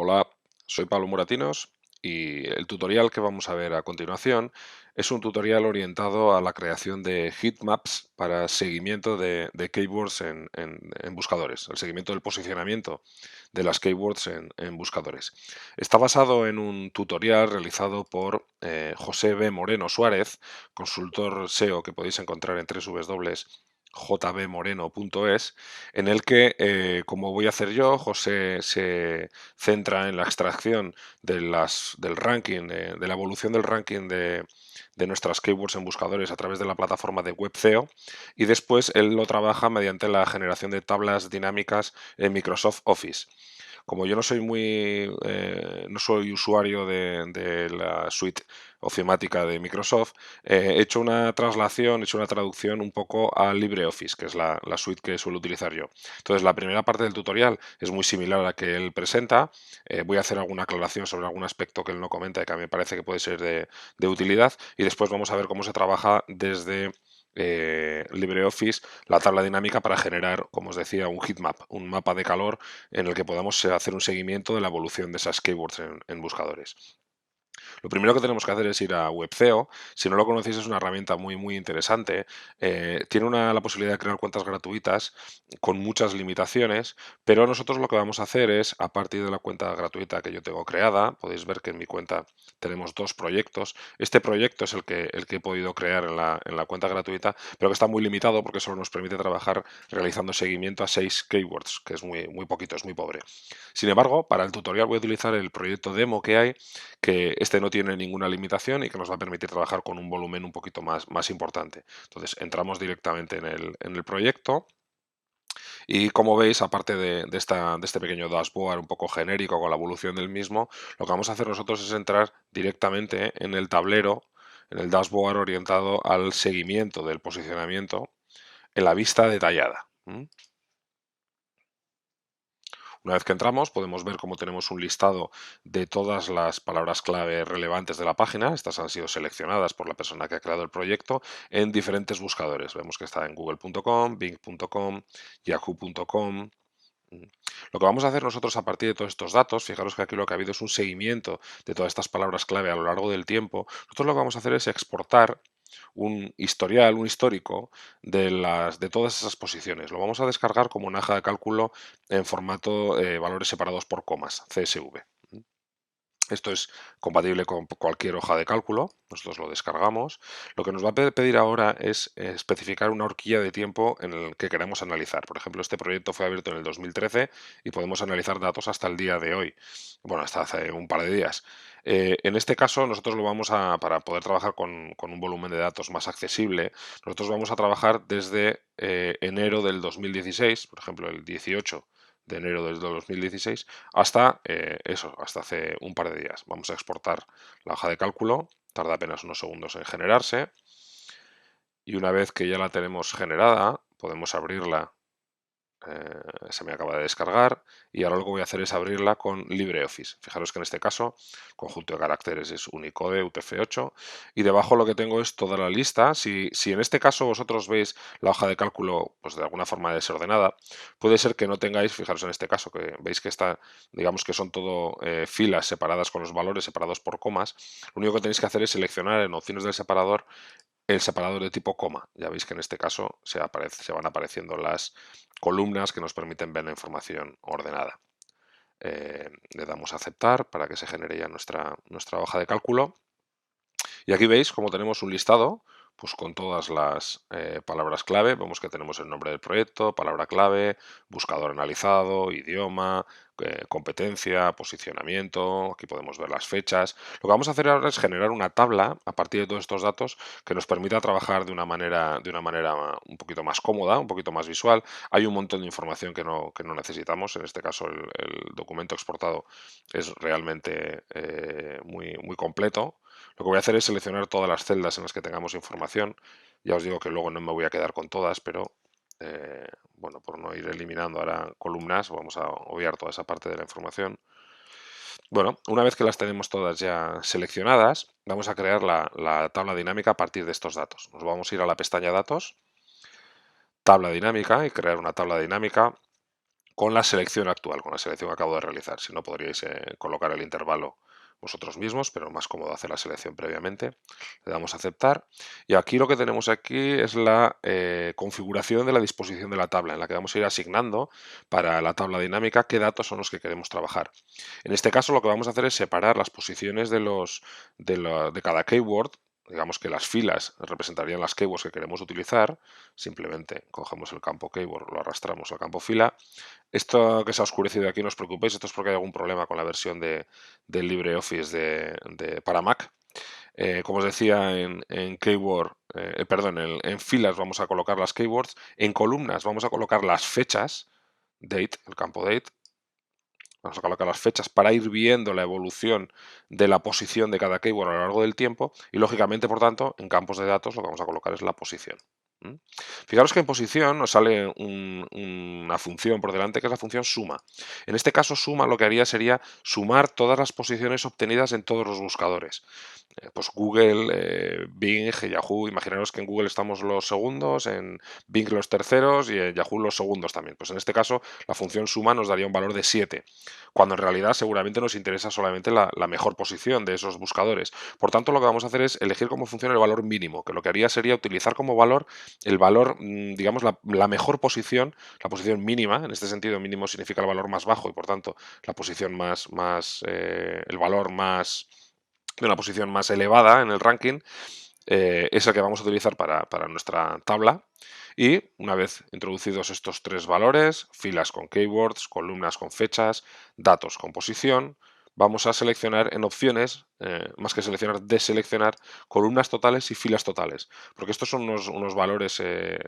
Hola, soy Pablo Moratinos y el tutorial que vamos a ver a continuación es un tutorial orientado a la creación de heatmaps para seguimiento de keywords en buscadores, el seguimiento del posicionamiento de las keywords en buscadores. Está basado en un tutorial realizado por José B. Moreno Suárez, consultor SEO que podéis encontrar en www.jbmoreno.es, en el que, como voy a hacer yo, José se centra en la extracción del ranking, de la evolución del ranking de nuestras keywords en buscadores a través de la plataforma de WebCeo, y después él lo trabaja mediante la generación de tablas dinámicas en Microsoft Office. Como yo no soy usuario de la suite ofimática de Microsoft, he hecho una traslación, he hecho una traducción un poco a LibreOffice, que es la suite que suelo utilizar yo. Entonces, la primera parte del tutorial es muy similar a la que él presenta. Voy a hacer alguna aclaración sobre algún aspecto que él no comenta y que a mí me parece que puede ser de utilidad. Y después vamos a ver cómo se trabaja desde LibreOffice la tabla dinámica para generar, como os decía, un heatmap, un mapa de calor en el que podamos hacer un seguimiento de la evolución de esas keywords en buscadores. Lo primero que tenemos que hacer es ir a WebCeo. Si no lo conocéis, es una herramienta muy interesante. Tiene la posibilidad de crear cuentas gratuitas con muchas limitaciones, pero nosotros lo que vamos a hacer es, a partir de la cuenta gratuita que yo tengo creada, podéis ver que en mi cuenta tenemos dos proyectos. Este proyecto es el que he podido crear en la cuenta gratuita, pero que está muy limitado porque solo nos permite trabajar realizando seguimiento a 6 keywords, que es muy poquito, es muy pobre. Sin embargo, para el tutorial voy a utilizar el proyecto demo que hay, que este no tiene ninguna limitación y que nos va a permitir trabajar con un volumen un poquito más importante. Entonces, entramos directamente en el proyecto y, como veis, aparte de este pequeño dashboard un poco genérico con la evolución del mismo, lo que vamos a hacer nosotros es entrar directamente en el tablero, en el dashboard orientado al seguimiento del posicionamiento en la vista detallada. Una vez que entramos, podemos ver cómo tenemos un listado de todas las palabras clave relevantes de la página. Estas han sido seleccionadas por la persona que ha creado el proyecto en diferentes buscadores. Vemos que está en google.com, bing.com, yahoo.com. Lo que vamos a hacer nosotros a partir de todos estos datos, fijaros que aquí lo que ha habido es un seguimiento de todas estas palabras clave a lo largo del tiempo. Nosotros lo que vamos a hacer es exportar un historial, un histórico de todas esas posiciones. Lo vamos a descargar como una hoja de cálculo en formato valores separados por comas, CSV. Esto es compatible con cualquier hoja de cálculo. Nosotros lo descargamos. Lo que nos va a pedir ahora es especificar una horquilla de tiempo en el que queremos analizar. Por ejemplo, este proyecto fue abierto en el 2013 y podemos analizar datos hasta el día de hoy. Bueno, hasta hace un par de días. En este caso, nosotros para poder trabajar con un volumen de datos más accesible, nosotros vamos a trabajar desde enero del 2016, por ejemplo, el 18 de enero del 2016, hasta hasta hace un par de días. Vamos a exportar la hoja de cálculo, tarda apenas unos segundos en generarse, y una vez que ya la tenemos generada, podemos abrirla. Se me acaba de descargar y ahora lo que voy a hacer es abrirla con LibreOffice. Fijaros que en este caso, conjunto de caracteres es Unicode UTF-8 y debajo lo que tengo es toda la lista. Si en este caso vosotros veis la hoja de cálculo pues de alguna forma desordenada, puede ser que no tengáis, fijaros en este caso, que veis que está, digamos que son todo filas separadas con los valores separados por comas. Lo único que tenéis que hacer es seleccionar en opciones del separador el separador de tipo coma. Ya veis que en este caso se van apareciendo las columnas que nos permiten ver la información ordenada. Le damos a aceptar para que se genere ya nuestra hoja de cálculo. Y aquí veis cómo tenemos un listado pues con todas las palabras clave. Vemos que tenemos el nombre del proyecto, palabra clave, buscador analizado, idioma, competencia, posicionamiento. Aquí podemos ver las fechas. Lo que vamos a hacer ahora es generar una tabla a partir de todos estos datos que nos permita trabajar de una manera un poquito más cómoda, un poquito más visual. Hay un montón de información que no necesitamos. En este caso, el documento exportado es realmente muy completo. Lo que voy a hacer es seleccionar todas las celdas en las que tengamos información. Ya os digo que luego no me voy a quedar con todas, pero bueno, por no ir eliminando ahora columnas, vamos a obviar toda esa parte de la información. Bueno, una vez que las tenemos todas ya seleccionadas, vamos a crear la tabla dinámica a partir de estos datos. Nos vamos a ir a la pestaña Datos, Tabla dinámica y crear una tabla dinámica con la selección actual, con la selección que acabo de realizar. Si no, podríais colocar el intervalo vosotros mismos, pero más cómodo hacer la selección previamente. Le damos a aceptar. Y aquí lo que tenemos aquí es la configuración de la disposición de la tabla, en la que vamos a ir asignando para la tabla dinámica qué datos son los que queremos trabajar. En este caso lo que vamos a hacer es separar las posiciones de cada keyword. Digamos que las filas representarían las keywords que queremos utilizar. Simplemente cogemos el campo keyword, lo arrastramos al campo fila. Esto que se ha oscurecido aquí, no os preocupéis, esto es porque hay algún problema con la versión del LibreOffice para Mac. Como os decía, en keyword, perdón, en filas vamos a colocar las keywords, en columnas vamos a colocar las fechas, date, el campo date. Vamos a colocar las fechas para ir viendo la evolución de la posición de cada keyword a lo largo del tiempo y, lógicamente, por tanto, en campos de datos lo que vamos a colocar es la posición. ¿Mm? Fijaros que en posición nos sale una función por delante que es la función suma. En este caso, suma lo que haría sería sumar todas las posiciones obtenidas en todos los buscadores. Pues Google, Bing, Yahoo. Imaginaros que en Google estamos los segundos, en Bing los terceros y en Yahoo los segundos también. Pues en este caso la función suma nos daría un valor de 7, cuando en realidad seguramente nos interesa solamente la mejor posición de esos buscadores. Por tanto, lo que vamos a hacer es elegir como función el valor mínimo, que lo que haría sería utilizar como valor el valor, digamos, la mejor posición, la posición mínima. En este sentido, mínimo significa el valor más bajo y por tanto la posición el valor más de una posición más elevada en el ranking, es el que vamos a utilizar para nuestra tabla. Y una vez introducidos estos tres valores, filas con keywords, columnas con fechas, datos con posición, vamos a seleccionar en opciones, más que seleccionar, deseleccionar columnas totales y filas totales, porque estos son unos valores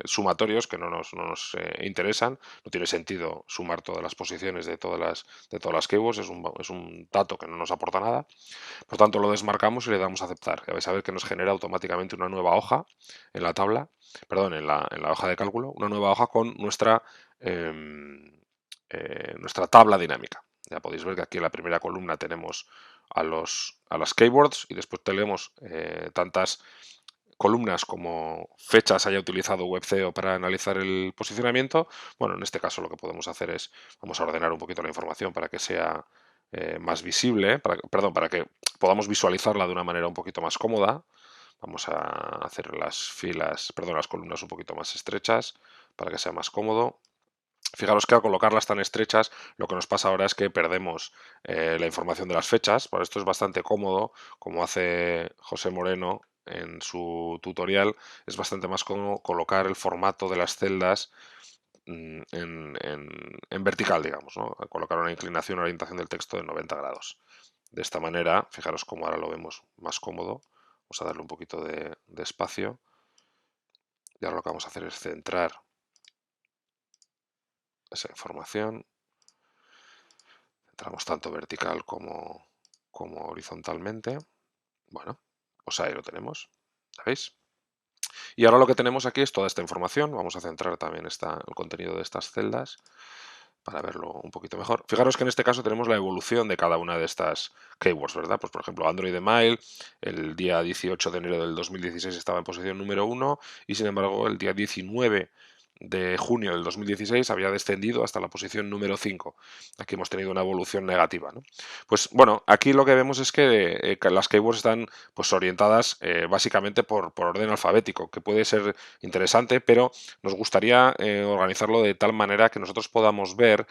sumatorios que no nos interesan. No tiene sentido sumar todas las posiciones de todas las keywords, es un dato que no nos aporta nada. Por tanto, lo desmarcamos y le damos a aceptar. Ya vais a ver que nos genera automáticamente una nueva hoja en la tabla, perdón, en la hoja de cálculo, una nueva hoja con nuestra tabla dinámica. Ya podéis ver que aquí en la primera columna tenemos a las keywords y después tenemos tantas columnas como fechas haya utilizado WebCeo para analizar el posicionamiento. Bueno, en este caso lo que podemos hacer es, vamos a ordenar un poquito la información para que sea más visible, para que podamos visualizarla de una manera un poquito más cómoda. Vamos a hacer las columnas un poquito más estrechas para que sea más cómodo. Fijaros que al colocarlas tan estrechas, lo que nos pasa ahora es que perdemos la información de las fechas. Por esto es bastante cómodo, como hace José Moreno en su tutorial, es bastante más cómodo colocar el formato de las celdas en vertical, digamos, ¿no? Colocar una inclinación, orientación del texto de 90 grados. De esta manera, fijaros cómo ahora lo vemos más cómodo. Vamos a darle un poquito de espacio. Y ahora lo que vamos a hacer es centrar esa información. Entramos tanto vertical como horizontalmente. Bueno, pues ahí lo tenemos. ¿Veis? Y ahora lo que tenemos aquí es toda esta información. Vamos a centrar también el contenido de estas celdas para verlo un poquito mejor. Fijaros que en este caso tenemos la evolución de cada una de estas keywords, ¿verdad? Pues por ejemplo, Android Email, el día 18 de enero del 2016 estaba en posición número 1 y sin embargo el día 19 de junio del 2016 había descendido hasta la posición número 5. Aquí hemos tenido una evolución negativa, ¿no? Pues bueno, aquí lo que vemos es que las keywords están pues orientadas básicamente por orden alfabético, que puede ser interesante, pero nos gustaría organizarlo de tal manera que nosotros podamos ver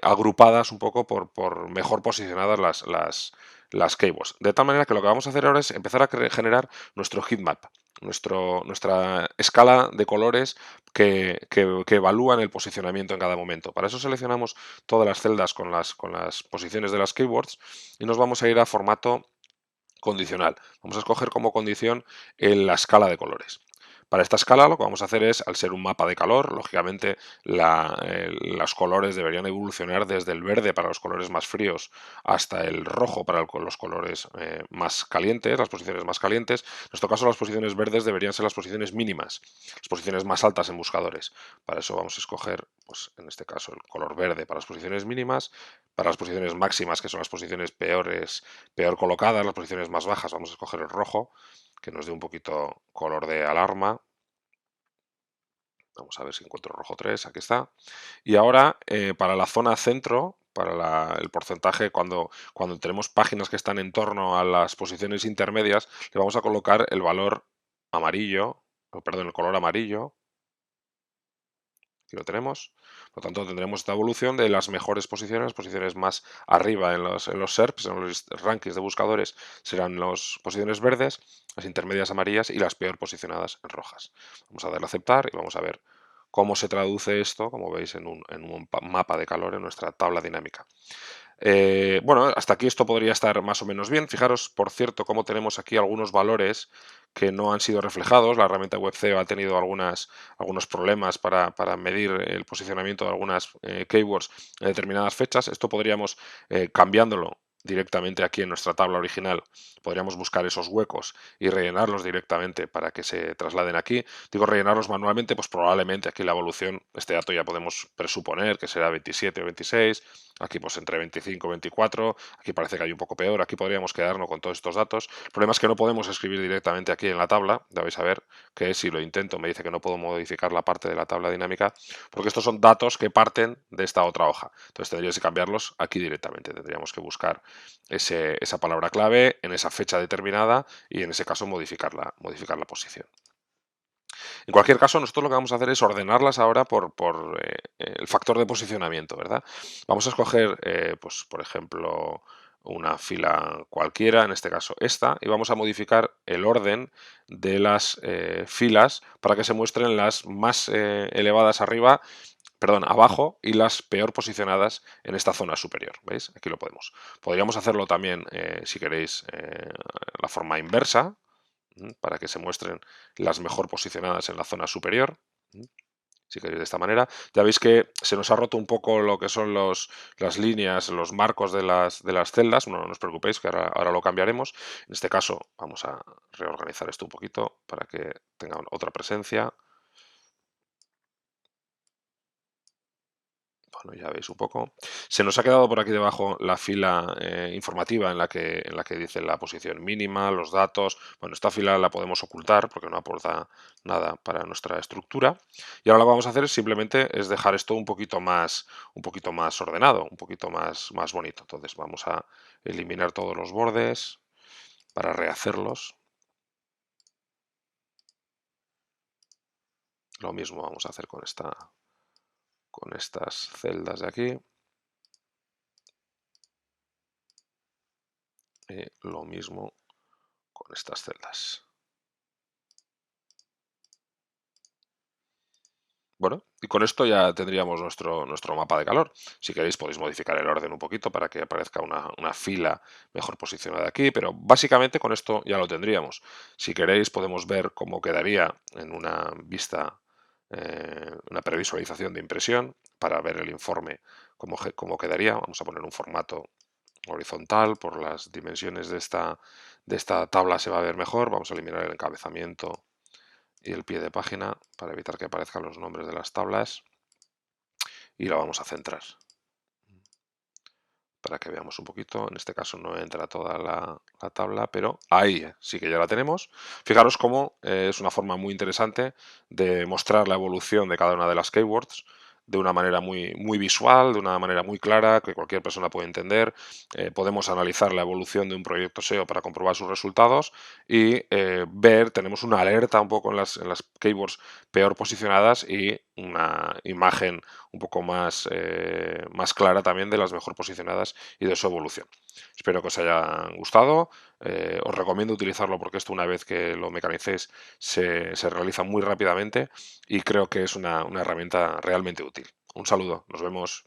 agrupadas un poco por mejor posicionadas las keywords. De tal manera que lo que vamos a hacer ahora es empezar a generar nuestro heatmap, nuestra escala de colores que evalúan el posicionamiento en cada momento. Para eso seleccionamos todas las celdas con las posiciones de las keywords y nos vamos a ir a formato condicional. Vamos a escoger como condición la escala de colores. Para esta escala lo que vamos a hacer es, al ser un mapa de calor, lógicamente los colores deberían evolucionar desde el verde para los colores más fríos hasta el rojo para los colores más calientes, las posiciones más calientes. En nuestro caso las posiciones verdes deberían ser las posiciones mínimas, las posiciones más altas en buscadores. Para eso vamos a escoger, pues en este caso, el color verde para las posiciones mínimas. Para las posiciones máximas, que son las posiciones peor colocadas, las posiciones más bajas, vamos a escoger el rojo, que nos dé un poquito color de alarma. Vamos a ver si encuentro rojo 3, aquí está. Y ahora, para la zona centro, para el porcentaje, cuando tenemos páginas que están en torno a las posiciones intermedias, le vamos a colocar el valor amarillo, o perdón, el color amarillo. Aquí lo tenemos. Por lo tanto, tendremos esta evolución de las mejores posiciones, las posiciones más arriba en los SERPs, en los rankings de buscadores, serán las posiciones verdes, las intermedias amarillas y las peor posicionadas en rojas. Vamos a darle a aceptar y vamos a ver cómo se traduce esto, como veis, en un mapa de calor en nuestra tabla dinámica. Bueno, hasta aquí esto podría estar más o menos bien. Fijaros, por cierto, cómo tenemos aquí algunos valores que no han sido reflejados. La herramienta WebCeo ha tenido algunos problemas para medir el posicionamiento de algunas keywords en determinadas fechas. Esto podríamos, cambiándolo directamente aquí en nuestra tabla original, podríamos buscar esos huecos y rellenarlos directamente para que se trasladen aquí. Digo rellenarlos manualmente, pues probablemente aquí la evolución, este dato ya podemos presuponer que será 27 o 26, aquí pues entre 25 y 24, aquí parece que hay un poco peor, aquí podríamos quedarnos con todos estos datos. El problema es que no podemos escribir directamente aquí en la tabla, ya vais a ver que si lo intento me dice que no puedo modificar la parte de la tabla dinámica, porque estos son datos que parten de esta otra hoja. Entonces tendríamos que cambiarlos aquí directamente, tendríamos que buscar esa palabra clave en esa fecha determinada y en ese caso modificar la posición. En cualquier caso, nosotros lo que vamos a hacer es ordenarlas ahora por el factor de posicionamiento, ¿verdad? Vamos a escoger, pues, por ejemplo, una fila cualquiera, en este caso esta, y vamos a modificar el orden de las filas para que se muestren las más elevadas arriba, perdón, abajo y las peor posicionadas en esta zona superior. ¿Veis? Aquí lo podemos. Podríamos hacerlo también, si queréis, la forma inversa, para que se muestren las mejor posicionadas en la zona superior. Si queréis de esta manera. Ya veis que se nos ha roto un poco lo que son las líneas, los marcos de las celdas. Bueno, no os preocupéis, que ahora lo cambiaremos. En este caso vamos a reorganizar esto un poquito para que tenga otra presencia. Bueno, ya veis un poco. Se nos ha quedado por aquí debajo la fila informativa en la que dice la posición mínima, los datos. Bueno, esta fila la podemos ocultar porque no aporta nada para nuestra estructura. Y ahora lo que vamos a hacer simplemente es dejar esto un poquito más ordenado, un poquito más bonito. Entonces vamos a eliminar todos los bordes para rehacerlos. Lo mismo vamos a hacer con estas celdas de aquí. Y lo mismo con estas celdas. Bueno, y con esto ya tendríamos nuestro mapa de calor. Si queréis podéis modificar el orden un poquito para que aparezca una fila mejor posicionada aquí, pero básicamente con esto ya lo tendríamos. Si queréis podemos ver cómo quedaría en una vista, una previsualización de impresión para ver el informe, cómo quedaría. Vamos a poner un formato horizontal por las dimensiones de esta tabla se va a ver mejor. Vamos a eliminar el encabezamiento y el pie de página para evitar que aparezcan los nombres de las tablas y la vamos a centrar para que veamos un poquito. En este caso no entra toda la tabla, pero ahí sí que ya la tenemos. Fijaros cómo es una forma muy interesante de mostrar la evolución de cada una de las keywords de una manera muy, muy visual, de una manera muy clara, que cualquier persona puede entender. Podemos analizar la evolución de un proyecto SEO para comprobar sus resultados y tenemos una alerta un poco en las keywords peor posicionadas y una imagen un poco más clara también de las mejor posicionadas y de su evolución. Espero que os haya gustado. Os recomiendo utilizarlo porque esto una vez que lo mecanicéis se realiza muy rápidamente y creo que es una herramienta realmente útil. Un saludo, nos vemos.